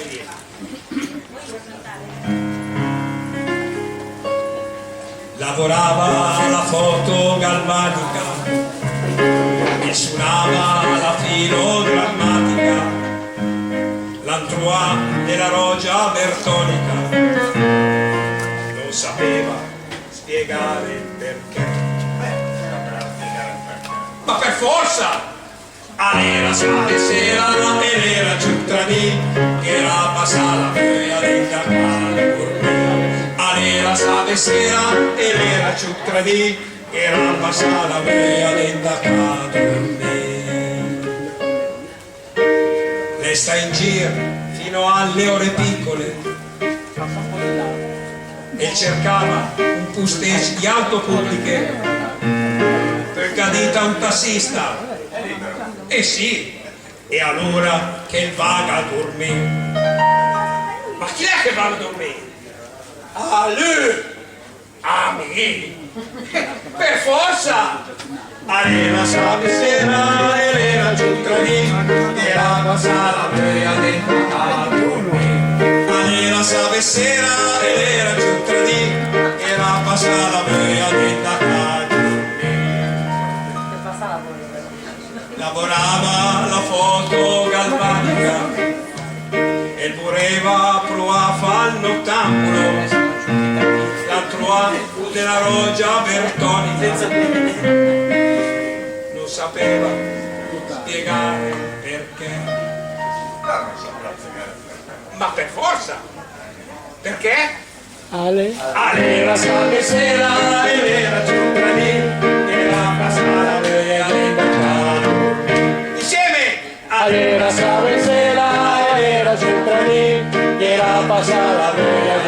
quindi. Lavorava alla foto galvanica e suonava la filodrammatica, l'Antrois della Rogia Bertonica. Non sapeva spiegare perché, ma per forza all'era sale sera e l'era ciutrani che la passa la via dentro al gourmet. All'era sale sera e l'era ciutrani che la passa la via dentro al gourmet. Lei sta in giro fino alle ore piccole e cercava un postage di auto pubbliche per cadita un tassista. Eh sì, e allora che il vaga dormì. Ma chi è che va a dormire? A lui, a me. Per forza! Allora sabe sera e l'era ciutrani e la passa la via dentro a dormire. Allora sabe sera e l'era ciutrani e la passa la via dentro a dormire. Lavorava la foto galvanica e voleva provare a fare il nottambulo, l'Antrois della Rogia Bertonica. Non sapeva spiegare perché, ma per forza, perché? All'era sabe sera e l'era ciutrani e la passata via dentro. All'era sabe sera e l'era ciutrani che la passa la via